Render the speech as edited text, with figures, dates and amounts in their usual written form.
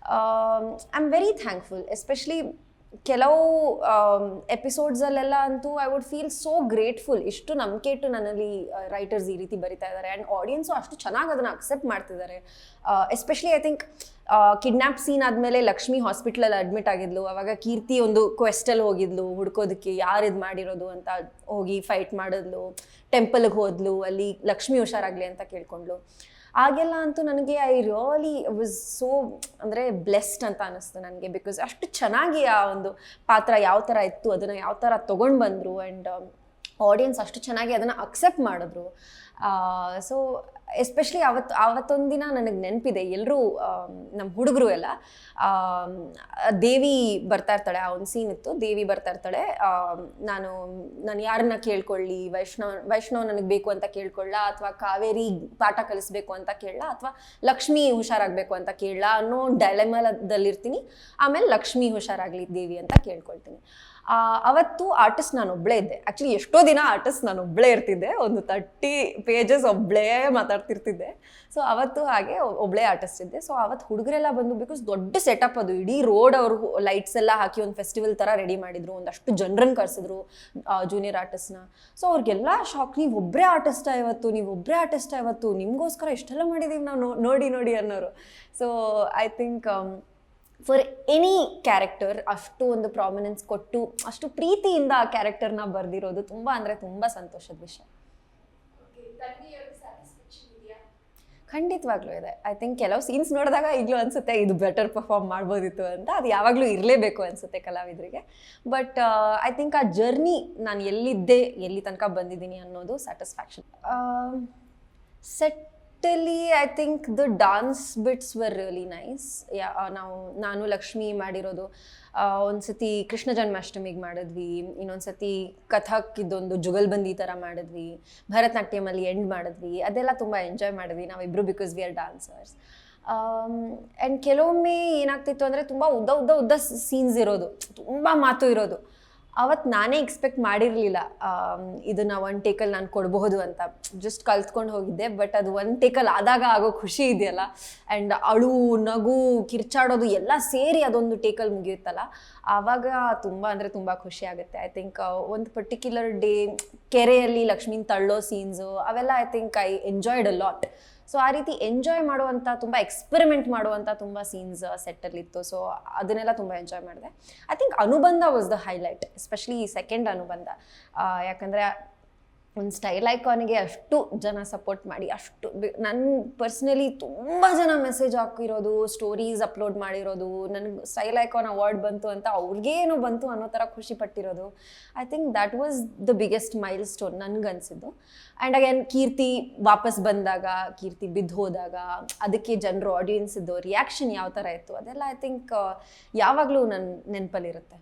I am very thankful. Especially ಕೆಲವು ಎಪಿಸೋಡ್ಸಲ್ಲೆಲ್ಲ ಅಂತೂ I would feel so grateful. ಇಷ್ಟು ನಂಬಿಕೆ ಇಟ್ಟು ನನ್ನಲ್ಲಿ ರೈಟರ್ಸ್ ಈ ರೀತಿ ಬರಿತಾ ಇದ್ದಾರೆ ಆ್ಯಂಡ್ ಆಡಿಯನ್ಸು ಅಷ್ಟು ಚೆನ್ನಾಗಿ ಅದನ್ನು ಅಕ್ಸೆಪ್ಟ್ ಮಾಡ್ತಿದ್ದಾರೆ. Especially I think kidnap scene ಆದಮೇಲೆ ಲಕ್ಷ್ಮಿ ಹಾಸ್ಪಿಟ್ಲಲ್ಲಿ ಅಡ್ಮಿಟ್ ಆಗಿದ್ಲು. ಅವಾಗ ಕೀರ್ತಿ ಒಂದು ಕ್ವೆಸ್ಟಲ್ಲಿ ಹೋಗಿದ್ಲು ಹುಡ್ಕೋದಕ್ಕೆ ಯಾರು ಇದು ಮಾಡಿರೋದು ಅಂತ, ಹೋಗಿ ಫೈಟ್ ಮಾಡಿದ್ಲು, ಟೆಂಪಲ್ಗೆ ಹೋದ್ಲು, ಅಲ್ಲಿ ಲಕ್ಷ್ಮಿ ಹುಷಾರಾಗಲಿ ಅಂತ ಕೇಳ್ಕೊಂಡ್ಲು. ಆಗೆಲ್ಲ ಅಂತೂ ನನಗೆ ಐ ರಿಯಲಿ ವಾಸ್ ಸೋ ಅಂದರೆ ಬ್ಲೆಸ್ಡ್ ಅಂತ ಅನ್ನಿಸ್ತು ನನಗೆ. ಬಿಕಾಸ್ ಅಷ್ಟು ಚೆನ್ನಾಗಿ ಆ ಒಂದು ಪಾತ್ರ ಯಾವ ಥರ ಇತ್ತು, ಅದನ್ನು ಯಾವ ಥರ ತೊಗೊಂಡು ಬಂದರು ಆ್ಯಂಡ್ ಆಡಿಯನ್ಸ್ ಅಷ್ಟು ಚೆನ್ನಾಗಿ ಅದನ್ನು ಅಕ್ಸೆಪ್ಟ್ ಮಾಡಿದ್ರು. ಸೊ ಎಸ್ಪೆಷಲಿ ಆವತ್ತೊಂದು ದಿನ ನನಗೆ ನೆನಪಿದೆ, ಎಲ್ಲರೂ ನಮ್ಮ ಹುಡುಗರು ಎಲ್ಲ ದೇವಿ ಬರ್ತಾ ಇರ್ತಾಳೆ, ಆ ಒಂದು ಸೀನ್ ಇತ್ತು, ದೇವಿ ಬರ್ತಾ ಇರ್ತಾಳೆ, ನಾನು ಯಾರನ್ನ ಕೇಳ್ಕೊಳ್ಳಿ, ವೈಷ್ಣವ್ ನನಗೆ ಬೇಕು ಅಂತ ಕೇಳ್ಕೊಳ್ಳ, ಅಥವಾ ಕಾವೇರಿ ಪಾಠ ಕಲಿಸ್ಬೇಕು ಅಂತ ಕೇಳಲ್ಲ, ಅಥವಾ ಲಕ್ಷ್ಮಿ ಹುಷಾರಾಗಬೇಕು ಅಂತ ಕೇಳಲ್ಲ ಅನ್ನೋ ಡೈಲೆಮಾದಲ್ಲಿರ್ತೀನಿ. ಆಮೇಲೆ ಲಕ್ಷ್ಮಿ ಹುಷಾರಾಗಲಿ ದೇವಿ ಅಂತ ಕೇಳ್ಕೊಳ್ತೀನಿ. ಅವತ್ತು ಆರ್ಟಿಸ್ಟ್ ನಾನು ಒಬ್ಬಳೇ ಇದ್ದೆ. ಆ್ಯಕ್ಚುಲಿ ಎಷ್ಟೋ ದಿನ ಆರ್ಟಿಸ್ಟ್ ನಾನು ಒಬ್ಬಳೇ ಇರ್ತಿದ್ದೆ, ಒಂದು 30 ಪೇಜಸ್ ಒಬ್ಬಳೇ ಮಾತಾಡ್ತಿರ್ತಿದ್ದೆ. ಸೊ ಅವತ್ತು ಹಾಗೆ ಒಬ್ಬಳೇ ಆರ್ಟಿಸ್ಟ್ ಇದ್ದೆ. ಸೊ ಅವತ್ತು ಹುಡುಗರೆಲ್ಲ ಬಂದು, ಬಿಕಾಸ್ ದೊಡ್ಡ ಸೆಟಪ್ ಅದು, ಇಡೀ ರೋಡ್ ಅವರು ಲೈಟ್ಸ್ ಎಲ್ಲ ಹಾಕಿ ಒಂದು ಫೆಸ್ಟಿವಲ್ ಥರ ರೆಡಿ ಮಾಡಿದ್ರು, ಒಂದಷ್ಟು ಜನರನ್ನು ಕರೆಸಿದ್ರು ಜೂನಿಯರ್ ಆರ್ಟಿಸ್ಟ್ನ. ಸೊ ಅವ್ರಿಗೆಲ್ಲ ಶಾಕ್, ನೀವು ಒಬ್ಬರೇ ಆರ್ಟಿಸ್ಟಾ ಇವತ್ತು, ನೀವು ಒಬ್ಬರೇ ಆರ್ಟಿಸ್ಟಾ ಇವತ್ತು, ನಿಮಗೋಸ್ಕರ ಇಷ್ಟೆಲ್ಲ ಮಾಡಿದ್ದೀವಿ ನಾವು, ನೋಡಿ ಅನ್ನೋರು. So I think for any character ಅಷ್ಟು ಒಂದು ಪ್ರಾಮಿನೆನ್ಸ್ ಕೊಟ್ಟು ಅಷ್ಟು ಪ್ರೀತಿಯಿಂದ ಆ ಕ್ಯಾರೆಕ್ಟರ್ನ ಬರೆದಿರೋದು ತುಂಬ ಅಂದರೆ ತುಂಬ ಸಂತೋಷದ ವಿಷಯ. ಖಂಡಿತವಾಗ್ಲೂ ಇದೆ. ಐ ಥಿಂಕ್ ಕೆಲವು ಸೀನ್ಸ್ ನೋಡಿದಾಗ ಈಗಲೂ ಅನಿಸುತ್ತೆ ಇದು ಬೆಟರ್ ಪರ್ಫಾರ್ಮ್ ಮಾಡ್ಬೋದಿತ್ತು ಅಂತ. ಅದು ಯಾವಾಗಲೂ ಇರಲೇಬೇಕು ಅನಿಸುತ್ತೆ ಕಲಾವಿದರಿಗೆ. ಬಟ್ ಐ ಥಿಂಕ್ ಆ ಜರ್ನಿ, ನಾನು ಎಲ್ಲಿದ್ದೆ, ಎಲ್ಲಿ ತನಕ ಬಂದಿದ್ದೀನಿ ಅನ್ನೋದು ಸ್ಯಾಟಿಸ್ಫ್ಯಾಕ್ಷನ್. ಸೆಟ್ಟಲ್ಲಿ I think the dance bits were really nice. ನಾನು ಲಕ್ಷ್ಮಿ ಮಾಡಿರೋದು ಒಂದು ಸತಿ ಕೃಷ್ಣ ಜನ್ಮಾಷ್ಟಮಿಗೆ ಮಾಡಿದ್ವಿ, ಇನ್ನೊಂದು ಸತಿ ಕಥಕ್ ಇದೊಂದು ಜುಗಲ್ಬಂದಿ ಥರ ಮಾಡಿದ್ವಿ, ಭರತನಾಟ್ಯಮಲ್ಲಿ ಎಂಡ್ ಮಾಡಿದ್ವಿ. ಅದೆಲ್ಲ ತುಂಬ ಎಂಜಾಯ್ ಮಾಡಿದ್ವಿ ನಾವಿಬ್ಬರು, because we are dancers. And ಕೆಲವೊಮ್ಮೆ ಏನಾಗ್ತಿತ್ತು ಅಂದರೆ ತುಂಬ ಉದ್ದ ಸೀನ್ಸ್ ಇರೋದು, ತುಂಬ ಮಾತು ಇರೋದು. ಅವತ್ತು ನಾನೇ ಎಕ್ಸ್ಪೆಕ್ಟ್ ಮಾಡಿರಲಿಲ್ಲ ಇದನ್ನು ಒನ್ ಟೇಕಲ್ಲಿ ನಾನು ಕೊಡಬಹುದು ಅಂತ. ಜಸ್ಟ್ ಕಲ್ತ್ಕೊಂಡು ಹೋಗಿದ್ದೆ. ಬಟ್ ಅದು ಒನ್ ಟೇಕಲ್ಲಿ ಆದಾಗ ಆಗೋ ಖುಷಿ ಇದೆಯಲ್ಲ, ಆ್ಯಂಡ್ ಅಳು, ನಗು, ಕಿರ್ಚಾಡೋದು ಎಲ್ಲ ಸೇರಿ ಅದೊಂದು ಟೇಕಲ್ಲಿ ಮುಗಿಯುತ್ತಲ್ಲ, ಆವಾಗ ತುಂಬ ಅಂದರೆ ತುಂಬ ಖುಷಿ ಆಗುತ್ತೆ. ಐ ಥಿಂಕ್ ಒಂದು ಪರ್ಟಿಕ್ಯುಲರ್ ಡೇ ಕೆರೆಯಲ್ಲಿ ಲಕ್ಷ್ಮೀನ ತಳ್ಳೋ ಸೀನ್ಸು ಅವೆಲ್ಲ I think I enjoyed a lot. So ಆ ರೀತಿ ಎಂಜಾಯ್ ಮಾಡುವಂಥ, ತುಂಬ ಎಕ್ಸ್ಪೆರಿಮೆಂಟ್ ಮಾಡುವಂಥ ತುಂಬ ಸೀನ್ಸ್ ಸೆಟ್ಟಲ್ಲಿತ್ತು. ಸೊ ಅದನ್ನೆಲ್ಲ ತುಂಬ ಎಂಜಾಯ್ ಮಾಡಿದೆ. ಐ ಥಿಂಕ್ ಅನುಬಂಧ ವಾಸ್ ದ ಹೈಲೈಟ್, ಎಸ್ಪೆಷಲಿ ಈ ಸೆಕೆಂಡ್ ಅನುಬಂಧ. ಯಾಕಂದರೆ ಒಂದು ಸ್ಟೈಲ್ ಐಕಾನಿಗೆ ಅಷ್ಟು ಜನ ಸಪೋರ್ಟ್ ಮಾಡಿ, ಅಷ್ಟು ನನ್ನ ಪರ್ಸ್ನಲಿ ತುಂಬ ಜನ ಮೆಸೇಜ್ ಹಾಕಿರೋದು, ಸ್ಟೋರೀಸ್ ಅಪ್ಲೋಡ್ ಮಾಡಿರೋದು, ನನಗೆ ಸ್ಟೈಲ್ ಐಕಾನ್ ಅವಾರ್ಡ್ ಬಂತು ಅಂತ ಅವ್ರಿಗೇನು ಬಂತು ಅನ್ನೋ ಥರ ಖುಷಿ ಪಟ್ಟಿರೋದು. I think that was the biggest milestone ನನಗನ್ಸಿದ್ದು. ಆ್ಯಂಡ್ ಅಗೇನ್ ಕೀರ್ತಿ ವಾಪಸ್ ಬಂದಾಗ, ಕೀರ್ತಿ ಬಿದ್ದು ಹೋದಾಗ ಅದಕ್ಕೆ ಜನರು ಆಡಿಯನ್ಸಿದ್ದು ರಿಯಾಕ್ಷನ್ ಯಾವ ಥರ ಇತ್ತು, ಅದೆಲ್ಲ ಐ ಥಿಂಕ್ ಯಾವಾಗಲೂ ನನ್ನ ನೆನಪಲ್ಲಿರುತ್ತೆ.